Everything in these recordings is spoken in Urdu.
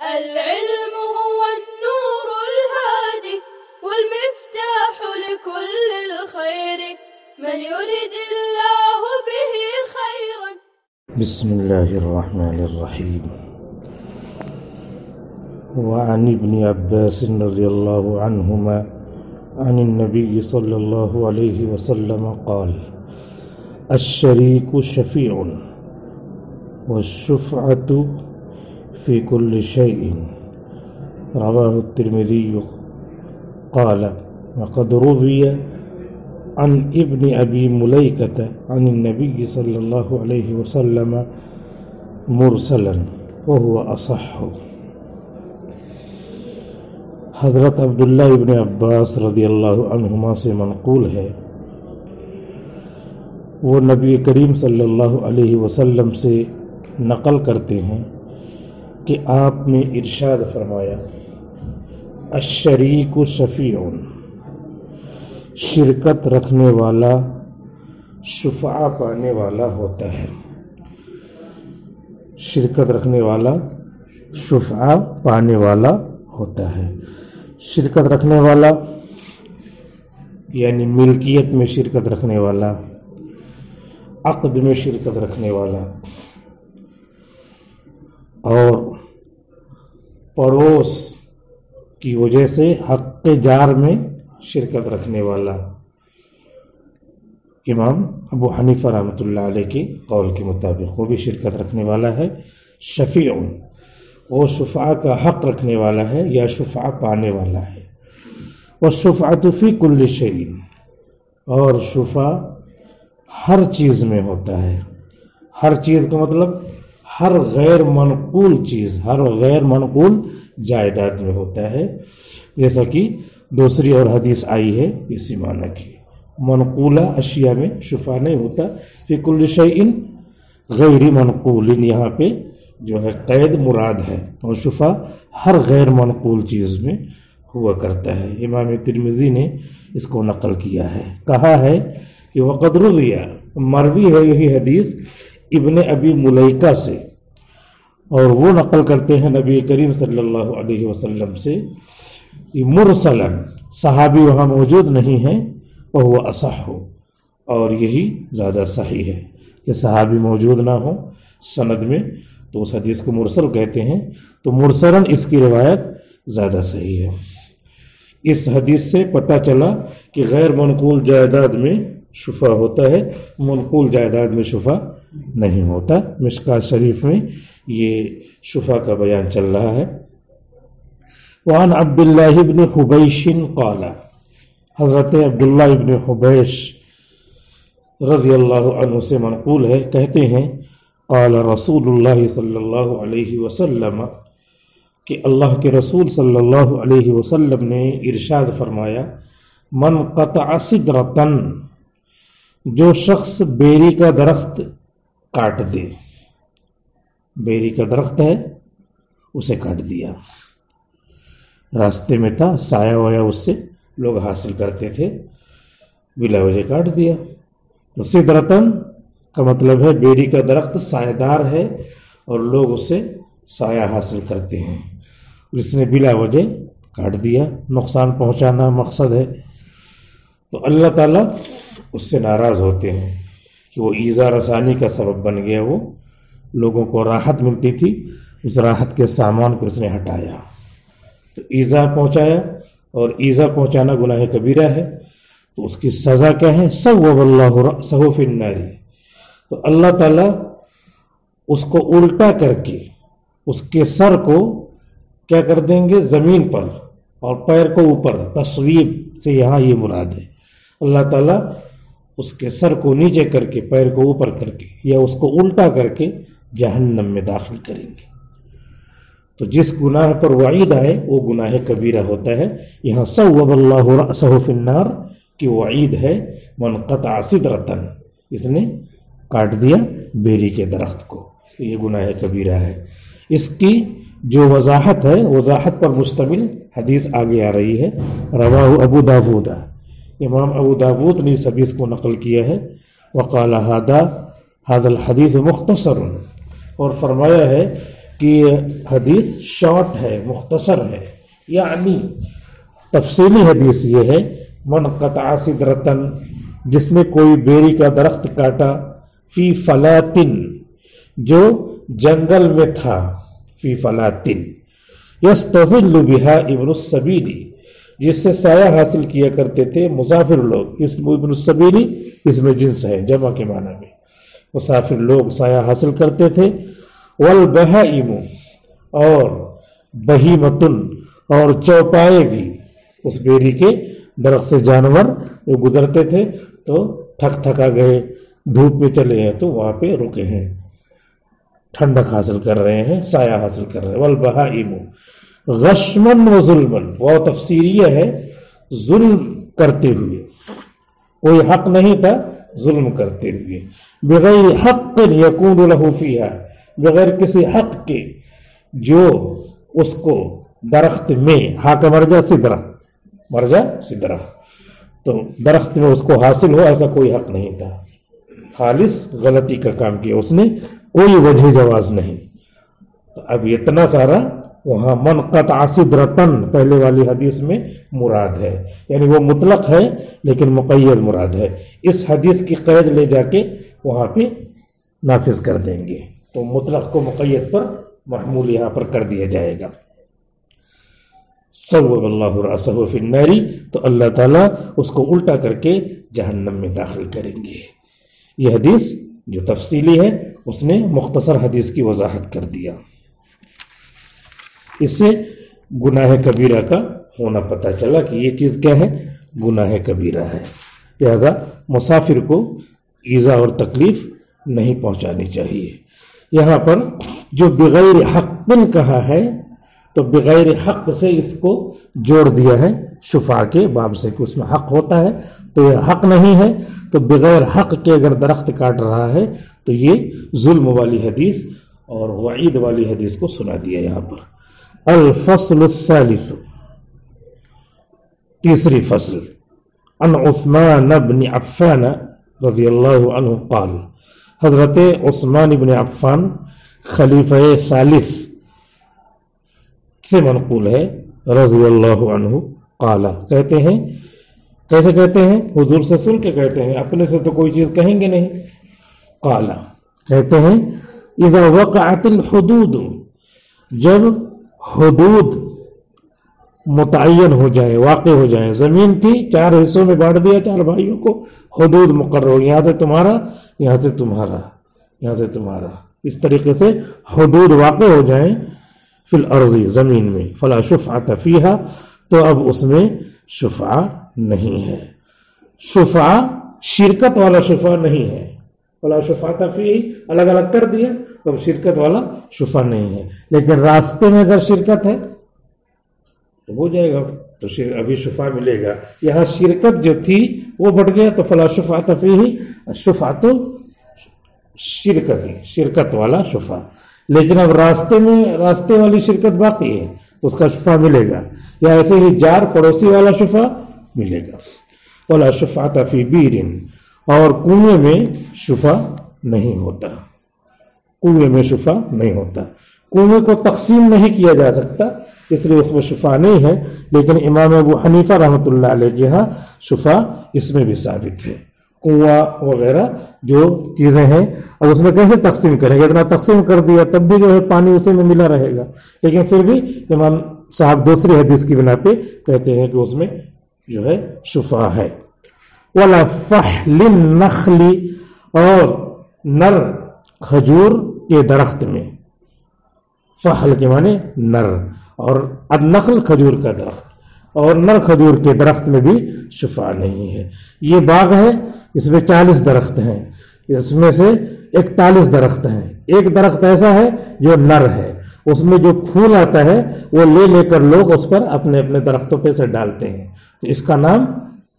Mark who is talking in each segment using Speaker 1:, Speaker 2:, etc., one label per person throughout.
Speaker 1: العلم هو النور الهادي والمفتاح لكل الخير من يريد الله به خيرا.
Speaker 2: بسم الله الرحمن الرحيم. وعن ابن عباس رضي الله عنهما عن النبي صلى الله عليه وسلم قال: الشريك شفيع والشفعة في كل شيء. رواه الترمذي. قال: وقد روي عن ابن أبي مليكة عن النبي صلى الله عليه وسلم مرسلا وهو أصح. حضرت عبداللہ ابن عباس رضی اللہ عنہما سے منقول ہے، وہ نبی کریم صلی اللہ علیہ وسلم سے نقل کرتے ہیں کہ آپ نے ارشاد فرمایا: الشریک شفیع، شرکت رکھنے والا شفاعہ پانے والا ہوتا ہے. شرکت رکھنے والا شفاعہ پانے والا ہوتا ہے. شرکت رکھنے والا یعنی ملکیت میں شرکت رکھنے والا، عقد میں شرکت رکھنے والا، اور پڑوس کی وجہ سے حق جار میں شرکت رکھنے والا. امام ابو حنیفہ رحمۃ اللہ علیہ کے قول کے مطابق وہ بھی شرکت رکھنے والا ہے. شفیع، وہ شفاعہ کا حق رکھنے والا ہے یا شفاعہ پانے والا ہے. والشفاعۃ فی کل شیء، اور شفاعہ ہر چیز میں ہوتا ہے. ہر چیز کا مطلب ہر غیر منقول چیز، ہر غیر منقول جائیداد میں ہوتا ہے، جیسا کہ دوسری اور حدیث آئی ہے اسی معنی کی. منقولہ اشیاء میں شفاعہ نہیں ہوتا. فی کل شیء غیر منقول، یہاں پہ جو ہے قید مراد ہے، اور شفاعہ ہر غیر منقول چیز میں ہوا کرتا ہے. امام ترمذی نے اس کو نقل کیا ہے، کہا ہے کہ وقد روی، مروی ہے یہی حدیث ابن ابی ملیکہ سے، اور وہ نقل کرتے ہیں نبی کریم صلی اللہ علیہ وسلم سے مرسلا، صحابی وہاں موجود نہیں ہیں، وہو اصح، اور یہی زیادہ صحیح ہے کہ صحابی موجود نہ ہو سند میں تو اس حدیث کو مرسل کہتے ہیں. تو مرسلاً اس کی روایت زیادہ صحیح ہے. اس حدیث سے پتہ چلا کہ غیر منقول جائیداد میں شفاعہ ہوتا ہے، منقول جائیداد میں شفاعہ نہیں ہوتا. مشکوٰۃ شریف میں یہ شفاعہ کا بیان چل رہا ہے. وعن عبداللہ ابن حبیش قال، حضرت عبداللہ ابن حبیش رضی اللہ عنہ سے منقول ہے، کہتے ہیں قال رسول اللہ صلی اللہ علیہ وسلم، کہ اللہ کے رسول صلی اللہ علیہ وسلم نے ارشاد فرمایا: من قطع سدرتن، جو شخص بیری کا درخت کاٹ دے، بیری کا درخت ہے اسے کاٹ دیا، راستے میں تھا، سایہ وایا اس سے لوگ حاصل کرتے تھے، بلا وجہ کاٹ دیا. تو سدرتن کا مطلب ہے بیری کا درخت سایہ دار ہے اور لوگ اسے سایہ حاصل کرتے ہیں، اس نے بلا وجہ کاٹ دیا، نقصان پہنچانا مقصد ہے. تو اللہ تعالیٰ اس سے ناراض ہوتے ہیں کہ وہ ایذا رسانی کا سبب بن گیا. وہ لوگوں کو راحت ملتی تھی، اس راحت کے سامان کو اس نے ہٹایا، تو ایذا پہنچایا، اور ایذا پہنچانا گناہ کبیرہ ہے. تو اس کی سزا کیا ہے؟ صوب اللہ رأسہ فی النار، تو اللہ تعالیٰ اس کو الٹا کر کے اس کے سر کو کیا کر دیں گے؟ زمین پر، اور پیر کو اوپر. تصویب سے یہاں یہ مراد ہے، اللہ تعالیٰ اس کے سر کو نیچے کر کے پیر کو اوپر کر کے یا اس کو الٹا کر کے جہنم میں داخل کریں گے. تو جس گناہ پر وعید آئے وہ گناہ کبیرہ ہوتا ہے. یہاں صوب اللہ رأسہ فی النار کی وعید ہے. من قطع سدرتن، اس نے کاٹ دیا بیری کے درخت کو، یہ گناہ کبیرہ ہے. اس کی جو وضاحت ہے، وضاحت پر مشتمل حدیث آگے آ رہی ہے. رواہ ابو داود، امام ابو داود نے اس حدیث کو نقل کیا ہے. وقال هذا الحدیث مختصر، اور فرمایا ہے کہ یہ حدیث شارٹ ہے، مختصر ہے، یعنی تفصیلی حدیث یہ ہے من قطع سدرتن، جس نے کوئی بیری کا درخت کاٹا، فی فلاتن، جو جنگل میں تھا، فی فلاتن یستظل بہا ابن السبیل، جس سے سایہ حاصل کیا کرتے تھے مسافر لوگ. اس ابن السبیل اس میں جنس ہے، جمع کے معنی میں مسافر لوگ سایہ حاصل کرتے تھے. والبہائم، اور بہیمتن، اور چوپائے بھی، اس بیری کے درخت سے جانور جو گزرتے تھے تو تھک تھکا گئے، دھوپ میں چلے ہیں تو وہاں پہ رکے ہیں، ٹھنڈک حاصل کر رہے ہیں، سایہ حاصل کر رہے ہیں. والبہائم غشمن و ظلمن، وہ تفسیریہ ہے، ظلم کرتے ہوئے، کوئی حق نہیں تھا، ظلم کرتے ہوئے. بغیر حق یکون لہ فیہا، بغیر کسی حق کے جو اس کو درخت میں، حق مرجع سدرہ، مرجع سدرہ، تو درخت میں اس کو حاصل ہو، ایسا کوئی حق نہیں تھا. خالص غلطی کا کام کیا اس نے، کوئی وجہ جواز نہیں. تو اب اتنا سارا وہاں من قطع سدرتن پہلے والی حدیث میں مراد ہے، یعنی وہ مطلق ہے لیکن مقید مراد ہے. اس حدیث کی قید لے جا کے وہاں پہ نافذ کر دیں گے تو مطلق کو مقید پر محمول یہاں پر کر دیا جائے گا. صوب اللہ رأسہ فی النار، تو اللہ تعالیٰ اس کو الٹا کر کے جہنم میں داخل کریں گے. یہ حدیث جو تفصیلی ہے اس نے مختصر حدیث کی وضاحت کر دیا. اس سے گناہ کبیرہ کا ہونا پتہ چلا کہ یہ چیز کیا ہے، گناہ کبیرہ ہے. لہذا مسافر کو ایذا اور تکلیف نہیں پہنچانی چاہیے. یہاں پر جو بغیر حق کہا ہے تو بغیر حق سے اس کو جوڑ دیا ہے شفاء کے باب سے کہ اس میں حق ہوتا ہے، تو یہ حق نہیں ہے. تو بغیر حق کے اگر درخت کاٹ رہا ہے تو یہ ظلم والی حدیث اور وعید والی حدیث کو سنا دیا. یہاں پر الفصل الثالث، تیسری فصل، عن عثمان بن عفان رضی اللہ عنہ قال، حضرت عثمان بن عفان خلیفہ ثالث سے منقول ہے رضی اللہ عنہ، قال، کہتے ہیں، کیسے کہتے ہیں؟ حضور سے سن کے کہتے ہیں، اپنے سے تو کوئی چیز کہیں گے نہیں. قال، کہتے ہیں، اذا وقعت الحدود، جب حدود متعین ہو جائے، واقع ہو جائیں. زمین تھی، 4 حصوں میں بانٹ دیا 4 بھائیوں کو، حدود مقرر ہو، یہاں سے تمہارا، یہاں سے تمہارا، یہاں سے تمہارا، اس طریقے سے حدود واقع ہو جائیں فی الارض، زمین میں. فلا شفعۃ فیہا، تو اب اس میں شفعہ نہیں ہے. شفعہ شرکت والا شفعہ نہیں ہے. فلا شفعۃ فیہ الگ الگ کر دیا تو اب شرکت والا شفعہ نہیں ہے. لیکن راستے میں اگر شرکت ہے تو ہو جائے گا، تو ابھی شفعہ ملے گا. یہاں شرکت جو تھی وہ بڑھ گیا تو فلا شفعۃ فیہ، شفعۃ شرکت، شرکت والا شفعہ. لیکن اب راستے میں، راستے والی شرکت باقی ہے تو اس کا شفعہ ملے گا. یا ایسے ہی جار پڑوسی والا شفعہ ملے گا. ولا شفعۃ فی بیر، اور کنویں میں شفعہ نہیں ہوتا، کنویں میں شفعہ نہیں ہوتا. کنویں کو تقسیم نہیں کیا جا سکتا اس لیے اس میں شفعہ نہیں ہے. لیکن امام ابو حنیفہ رحمۃ اللہ علیہ کے ہاں شفعہ اس میں بھی ثابت ہے. کنواں وغیرہ جو چیزیں ہیں، اب اس میں کیسے تقسیم کریں گے؟ اتنا تقسیم کر دیا تب بھی جو ہے پانی اسی میں ملا رہے گا. لیکن پھر بھی امام صاحب دوسری حدیث کی بنا پہ کہتے ہیں کہ اس میں جو ہے شفعہ ہے. ولا فحل النخل، اور نر کھجور کے درخت میں، فحل کے معنی نر، اور النخل کھجور کا درخت، اور نر کھجور کے درخت میں بھی شفعہ نہیں ہے. یہ باغ ہے، اس میں 40 درخت ہیں، اس میں سے 41 درخت ہیں. ایک درخت ایسا ہے جو نر ہے، اس میں جو پھول آتا ہے وہ لے لے کر لوگ اس پر اپنے اپنے درختوں پہ سے ڈالتے ہیں. تو اس کا نام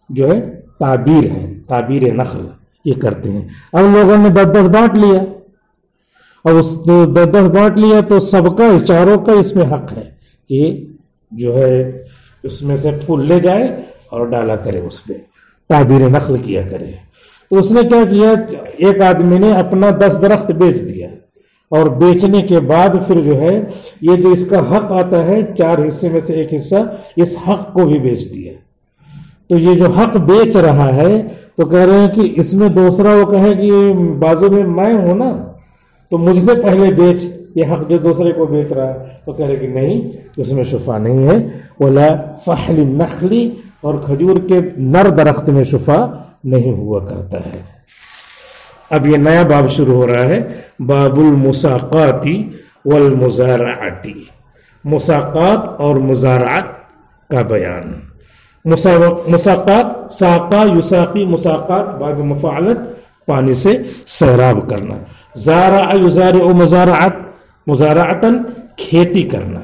Speaker 2: جو ہے تعبیر ہے، تعبیر نخل یہ کرتے ہیں. اب لوگوں نے 10-10 بانٹ لیا، اب اس 10-10 بانٹ لیا تو سب کا، چاروں کا اس میں حق ہے کہ جو ہے اس میں سے پھول لے جائے اور ڈالا کرے، اس پہ تعبیر نخل کیا کرے. تو اس نے کیا کیا، ایک آدمی نے اپنا 10 درخت بیچ دیا اور بیچنے کے بعد پھر جو ہے یہ جو اس کا حق آتا ہے 4 حصے میں سے ایک حصہ اس حق کو بھی بیچ دیا. تو یہ جو حق بیچ رہا ہے تو کہہ رہے ہیں کہ اس میں دوسرا وہ کہے کہ بازو میں ہوں نا تو مجھ سے پہلے بیچ، یہ حق جو دوسرے کو بیچ رہا ہے. تو کہہ رہے کہ نہیں، اس میں شفا نہیں ہے. ولا فحل النخل، اور کھجور کے نر درخت میں شفا نہیں ہوا کرتا ہے. اب یہ نیا باب شروع ہو رہا ہے، باب المساقات والمزارعات، مساقات اور مزارعت کا بیان. مساقات، ساقا یساقی، مساقات باب مفعلت، پانی سے سیراب کرنا. زارع یزارع، مزارعت، مزارعتاً کھیتی کرنا.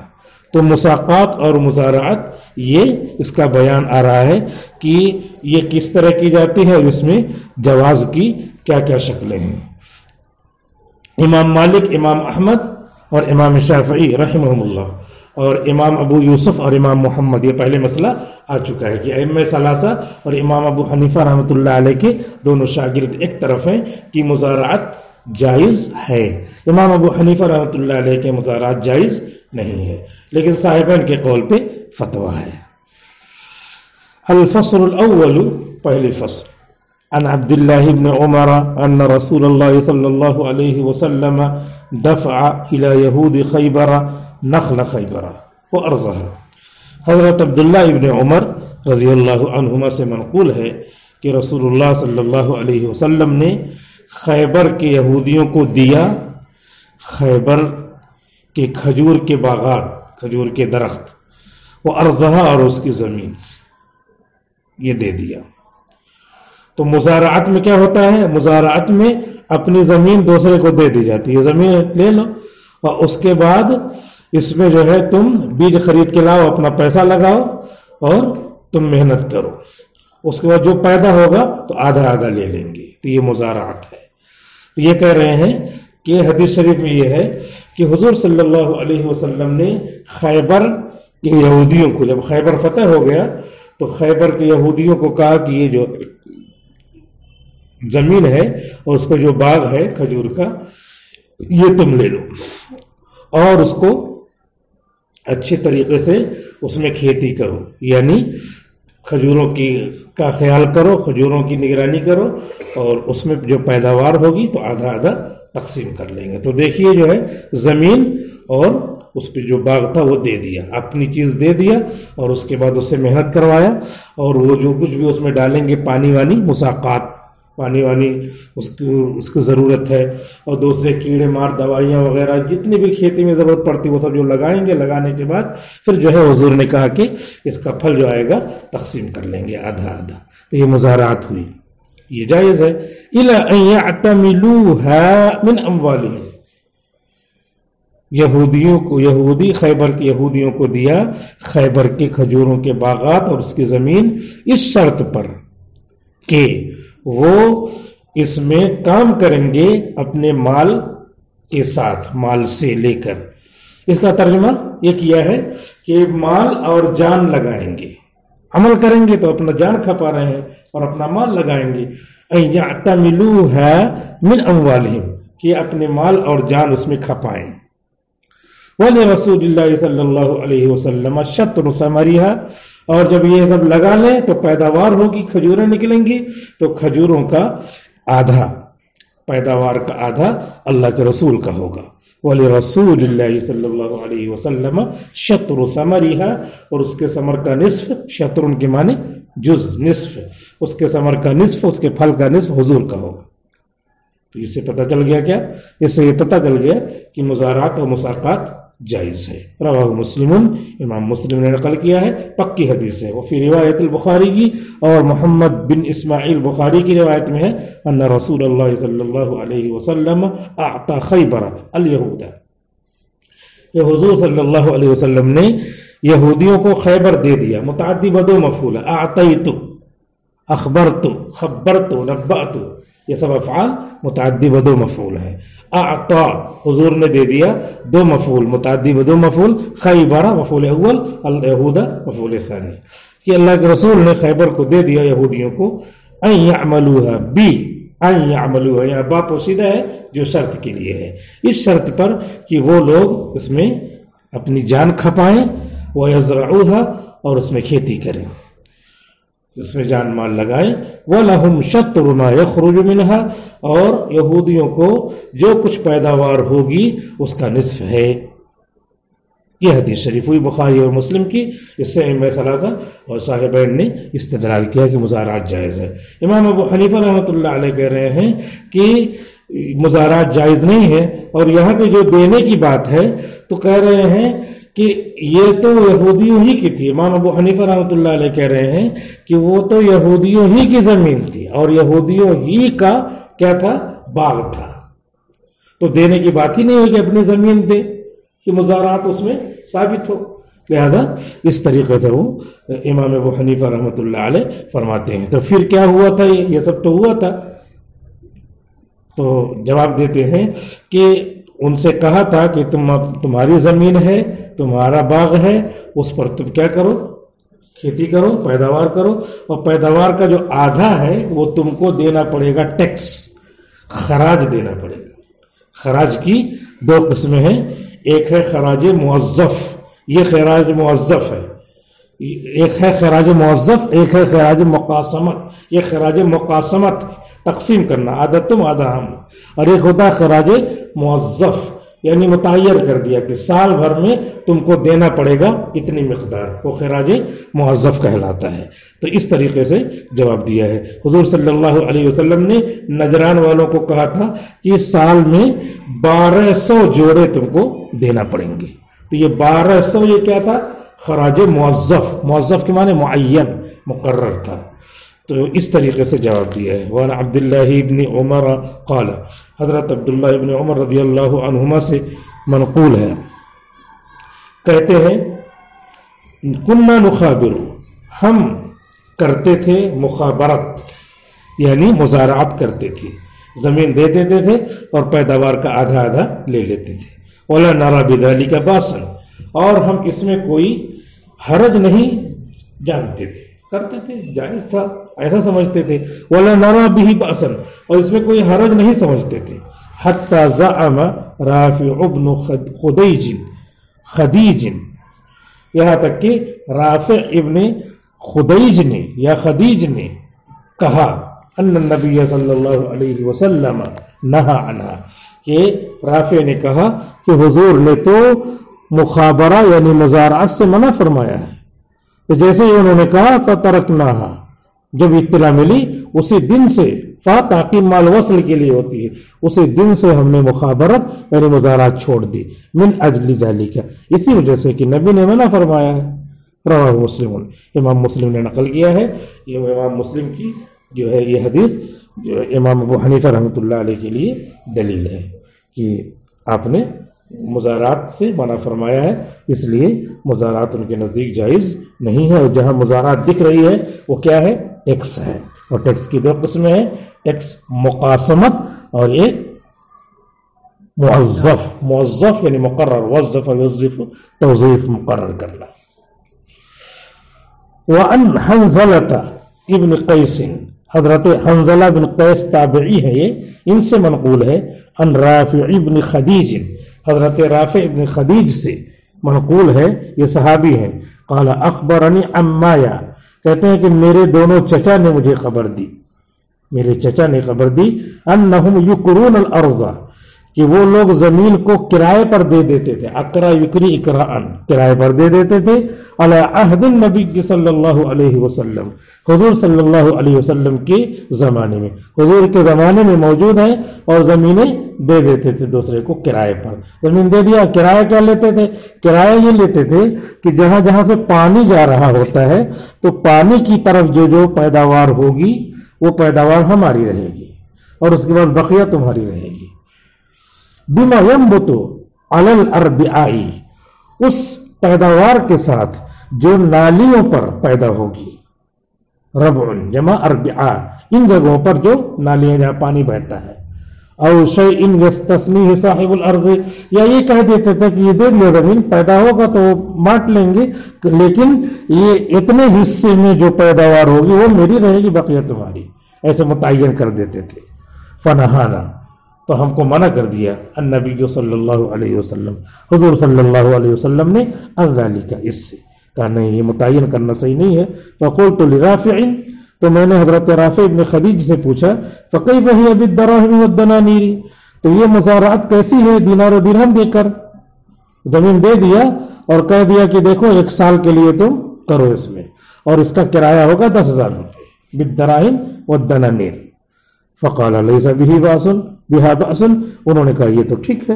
Speaker 2: تو مساقات اور مزارعت یہ اس کا بیان آ رہا ہے کہ یہ کس طرح کی جاتی ہے اور اس میں جواز کی کیا کیا شکلیں ہیں. امام مالک، امام احمد اور امام شافعی رحمہم اللہ اور امام ابو یوسف اور امام محمد، یہ پہلے مسئلہ آ چکا ہے کہ ائمہ ثلاثہ اور امام ابو حنیفہ رحمۃ اللہ علیہ کے دونوں شاگرد ایک طرف ہیں کہ مزارعت جائز ہے. امام ابو حنیفہ رحمۃ اللہ علیہ کے مزارعت جائز نہیں ہے، لیکن صاحبین کے قول پہ فتویٰ ہے. الفصل الاول، پہلی فصل. عن عبد الله بن عمر أن رسول الله صلى الله عليه وسلم دفع إلى يهود خيبر نخل خیبر وارضها. حضرت عبداللہ ابن عمر رضی اللہ عنہما سے منقول ہے کہ رسول اللہ صلی اللہ علیہ وسلم نے خیبر کے یہودیوں کو دیا خیبر کے کھجور کے باغات، کھجور کے درخت، وارضها، اور اس کی زمین یہ دے دیا. تو مزارعت میں کیا ہوتا ہے؟ مزارعت میں اپنی زمین دوسرے کو دے دی جاتی ہے، زمین لے لو اور اس کے بعد اس میں جو ہے تم بیج خرید کے لاؤ، اپنا پیسہ لگاؤ اور تم محنت کرو، اس کے بعد جو پیدا ہوگا تو آدھا آدھا لے لیں گے. تو یہ مزارعت ہے. تو یہ کہہ رہے ہیں کہ حدیث شریف میں یہ ہے کہ حضور صلی اللہ علیہ وسلم نے خیبر کے یہودیوں کو، جب خیبر فتح ہو گیا تو خیبر کے یہودیوں کو کہا کہ یہ جو زمین ہے اور اس پہ جو باغ ہے کھجور کا، یہ تم لے لو اور اس کو اچھے طریقے سے اس میں کھیتی کرو، یعنی کھجوروں کا خیال کرو، کھجوروں کی نگرانی کرو اور اس میں جو پیداوار ہوگی تو آدھا آدھا تقسیم کر لیں گے. تو دیکھیے جو ہے زمین اور اس پہ جو باغ تھا وہ دے دیا، اپنی چیز دے دیا اور اس کے بعد اس سے محنت کروایا اور وہ جو کچھ بھی اس میں ڈالیں گے پانی وانی، مساقات، پانی وانی اس کو ضرورت ہے اور دوسرے کیڑے مار دوائیاں وغیرہ جتنی بھی کھیتی میں ضرورت پڑتی وہ سب جو لگائیں گے. لگانے کے بعد پھر جو ہے حضور نے کہا کہ اس کا پھل جو آئے گا تقسیم کر لیں گے آدھا آدھا. تو یہ مزارعت ہوئی، یہ جائز ہے. الا ان يعتملوها من اموالهم، یہودیوں کو، یہودی خیبر کے یہودیوں کو دیا خیبر کے کھجوروں کے باغات اور اس کی زمین اس شرط پر کہ وہ اس میں کام کریں گے اپنے مال کے ساتھ، مال سے لے کر. اس کا ترجمہ یہ کیا ہے کہ مال اور جان لگائیں گے، عمل کریں گے تو اپنا جان کھپا رہے ہیں اور اپنا مال لگائیں گے. ان یعتملوها من اموالهم، کہ اپنے مال اور جان اس میں کھپائیں. وَلِرَسُولِ اللَّهِ صلی اللہ علیہ وسلم شطر ثمرها، اور جب یہ سب لگا لیں تو پیداوار ہوگی، کھجوریں نکلیں گی تو کھجوروں کا آدھا، پیداوار کا آدھا اللہ کے رسول کا ہوگا. وَلِرَسُولِ اللَّهِ صلی اللہ علیہ وسلم شطر ثمرها، اور اس کے ثمر کا نصف، شطر کے معنی جز، نصف، اس کے ثمر کا نصف، اس کے پھل کا نصف حضور کا ہوگا. تو اس سے پتہ چل گیا کیا؟ اس سے یہ پتہ چل گیا کہ مزارعت اور مساقات جائز ہے. رواہ مسلم، امام مسلم نے نقل کیا ہے، پکی حدیث ہے. وہ فی روایت البخاری کی، اور محمد بن اسماعیل بخاری کی روایت میں ہے، ان رسول اللہ صلی اللہ علیہ وسلم اعطى خیبر الیہود، کہ حضور صلی اللہ علیہ وسلم نے یہودیوں کو خیبر دے دیا. متعدی بدو مفعول، اعطیت، اخبرت، خبرت، نبأت، یہ سب افعال متعدی بدو مفعول ہیں. اعطا حضور نے دے دیا، دو مفعول متعدی بدو مفعول، خیبر مفعول اول، الیہود مفعول ثانی، کہ اللہ کے رسول نے خیبر کو دے دیا یہودیوں کو. ان یعملوها ان یعملوا ہے، یا با پوشیدہ ہے جو شرط کے لیے ہے، اس شرط پر کہ وہ لوگ اس میں اپنی جان کھپائیں، وَيَزْرَعُوهَا، اور اس میں کھیتی کریں، اس میں جان مال لگائیں، وَلَهُمْ شَطْرُ مَا يَخْرُجُ مِنْهَا، اور یہودیوں کو جو کچھ پیداوار ہوگی اس کا نصف ہے۔ یہ حدیث شریف ہوئی بخاری اور مسلم کی، اس سے ائمہ ثلاثہ اور صاحبین نے استدلال کیا کہ مزارعات جائز ہے۔ امام ابو حنیفہ رحمۃ اللہ علیہ کہہ رہے ہیں کہ مزارعات جائز نہیں ہے، اور یہاں پہ جو دینے کی بات ہے تو کہہ رہے ہیں کہ یہ تو یہودیوں ہی کی تھی۔ امام ابو حنیفہ رحمۃ اللہ علیہ کہہ رہے ہیں کہ وہ تو یہودیوں ہی کی زمین تھی اور یہودیوں ہی کا کیا تھا، باغ تھا، تو دینے کی بات ہی نہیں ہوئی کہ اپنی زمین دے، کہ مزارعات اس میں ثابت ہو۔ لہذا اس طریقے سے وہ امام ابو حنیفہ رحمۃ اللہ علیہ فرماتے ہیں۔ تو پھر کیا ہوا تھا، یہ سب تو ہوا تھا، تو جواب دیتے ہیں کہ ان سے کہا تھا کہ تمہاری زمین ہے، تمہارا باغ ہے، اس پر تم کیا کرو، کھیتی کرو، پیداوار کرو، اور پیداوار کا جو آدھا ہے وہ تم کو دینا پڑے گا، ٹیکس، خراج دینا پڑے گا۔ خراج کی دو قسمیں ہیں، ایک ہے خراج موظف، یہ خراج موظف ہے، ایک ہے خراج موظف، ایک ہے خراج مقاسمت، یہ خراج مقاسمت، تقسیم کرنا، آدھا تم آدھا ہم، اور ایک ہوتا ہے خراج موظف، یعنی متعین کر دیا کہ سال بھر میں تم کو دینا پڑے گا اتنی مقدار، وہ خراج موظف کہلاتا ہے۔ تو اس طریقے سے جواب دیا ہے۔ حضور صلی اللہ علیہ وسلم نے نجران والوں کو کہا تھا کہ سال میں 1200 جوڑے تم کو دینا پڑیں گے، تو یہ 1200 یہ کیا تھا، خراج موظف، موظف کے معنی معین، مقرر تھا۔ تو اس طریقے سے جواب دیا ہے۔ وعن عبداللہ ابن عمر قال، حضرت عبداللہ ابن عمر رضی اللہ عنہما سے منقول ہے، کہتے ہیں کننا نخابر، ہم کرتے تھے مخابرت، یعنی مزارعات کرتے تھے، زمین دے دیتے تھے اور پیداوار کا آدھا آدھا لے لیتے تھے۔ ولا نرى بذلك باسا، اور ہم اس میں کوئی حرج نہیں جانتے تھے، کرتے تھے، جائز تھا ایسا سمجھتے تھے۔ ولا نرى به باسا، اور اس میں کوئی حرج نہیں سمجھتے تھے۔ حتى زعم رافع بن خدیج، یہاں تک کہ رافع ابن خدیج نے یا خدیج نے کہا ان النبی صلی اللہ علیہ وسلم نہا عنہا، کہ رافع نے کہا کہ حضور نے تو مخابرہ یعنی مزارعات سے منع فرمایا ہے۔ تو جیسے ہی انہوں نے کہا فترکناہا، جب اطلاع ملی اسی دن سے، تاکہ مال وصل کے لیے ہوتی ہے، اسی دن سے ہم نے مخابرت یعنی مزارعات چھوڑ دی، من اجل ذالک، اسی وجہ سے کہ نبی نے منع فرمایا ہے۔ رواہ مسلم، امام مسلم نے نقل کیا ہے۔ یہ امام مسلم کی جو ہے یہ حدیث جو امام ابو حنیفہ رحمۃ اللہ علیہ کے لیے دلیل ہے کہ آپ نے مزارعات سے منع فرمایا ہے، اس لیے مزارعات ان کے نزدیک جائز نہیں ہے۔ اور جہاں مزارعات دکھ رہی ہے وہ کیا ہے، ٹیکس ہے، اور ٹیکس کی دو قسمیں ہیں، ٹیکس مقاسمت اور ایک موظف، موظف یعنی مقرر، وظف یوظف، توظیف مقرر کرنا۔ وعن حنظلہ ابن قیس، حضرت حنظلہ بن قیس تابعی ہے، یہ ان سے منقول ہے، ان رافع ابن خدیج، حضرت رافع ابن خدیج سے منقول ہے، یہ صحابی ہیں۔ قال اخبرنی عمایا، کہتے ہیں کہ میرے دونوں چچا نے مجھے خبر دی، میرے چچا نے خبر دی، انہم یکرون الارض، کہ وہ لوگ زمین کو کرائے پر دے دیتے تھے، اکرا یکری اکراءن، کرائے پر دے دیتے تھے، علی عہد النبی صلی اللہ علیہ وسلم، حضور صلی اللہ علیہ وسلم کے زمانے میں، حضور کے زمانے میں موجود ہیں، اور زمینیں دے دیتے تھے دوسرے کو کرائے پر۔ زمین دے دیا، کرایہ کیا لیتے تھے، کرایہ یہ لیتے تھے کہ جہاں جہاں سے پانی جا رہا ہوتا ہے تو پانی کی طرف جو جو پیداوار ہوگی وہ پیداوار ہماری رہے گی، اور اس کے بعد بقیہ تمہاری رہے گی۔ بما ينبت على الاربعاء، اس پیداوار کے ساتھ جو نالیوں پر پیدا ہوگی، ربع جمع اربعاء، ان جگہوں پر جو نالیاں جہاں پانی بہتا ہے، او شیء یستثنیہ صاحب الارض، یا یہ کہہ دیتے تھے کہ یہ دے دیا زمین، پیدا ہوگا تو بانٹ لیں گے، لیکن یہ اتنے حصے میں جو پیداوار ہوگی وہ میری رہے گی، بقیہ تمہاری، ایسے متعین کر دیتے تھے۔ فنہانا، تو ہم کو منع کر دیا النبی صلی اللہ علیہ وسلم، حضور صلی اللہ علیہ وسلم نے عن ذالک، اس سے کہا نہیں یہ متعین کرنا صحیح نہیں ہے. فقلت لرافع، تو میں نے حضرت رافع ابن خدیج سے پوچھا فکیف ہی بالدراہم والدنانیر، تو یہ مزارعت کیسی ہے دینار و درہم دے کر؟ زمین دے دیا اور کہہ دیا کہ دیکھو 1 سال کے لیے تم کرو اس میں، اور اس کا کرایہ ہوگا 10,000 روپے بالدراہم والدنانیر. فقال لیس بہا بأس، انہوں نے کہا یہ تو ٹھیک ہے،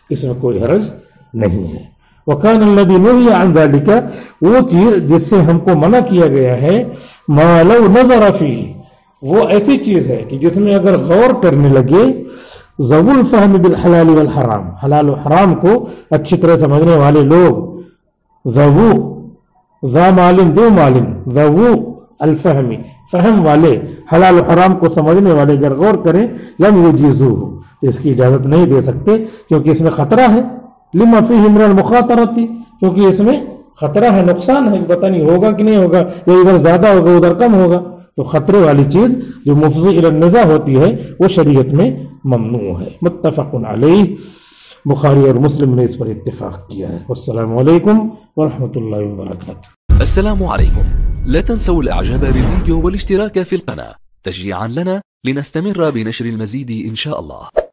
Speaker 2: اس میں کوئی حرج نہیں ہے. وَكَانَ الَّذِي نُهِيَ عَنْ ذَلِكَ، وہ چیز جس سے ہم کو منع کیا گیا ہے، مَا لَوْ نَظَرَ فِيهِ، وہ ایسی چیز ہے کہ جس میں اگر غور کرنے لگے ذو الفہم بالحلال والحرام، حلال و حرام کو اچھی طرح سمجھنے والے لوگ، ذا مالن ذو مالن، ذو الفہمی، فہم والے، حلال و حرام کو سمجھنے والے اگر غور کریں لم یجیزوہ، تو اس کی اجازت نہیں دے سکتے، کیونکہ اس میں خطرہ ہے. لما فیہ من المخاطرۃ، کیونکہ اس میں خطرہ ہے، نقصان ہے، پتہ نہیں ہوگا کہ نہیں ہوگا، یا ادھر زیادہ ہوگا ادھر کم ہوگا. تو خطرے والی چیز جو مفضی الی النزاع ہوتی ہے وہ شریعت میں ممنوع ہے. متفق علیہ، بخاری اور مسلم نے اس پر اتفاق کیا ہے. والسلام علیکم ورحمۃ اللہ وبرکاتہ.
Speaker 3: السلام عليكم. لا تنسوا الاعجاب بالفيديو والاشتراك في القناة تشجيعا لنا لنستمر بنشر المزيد إن شاء الله.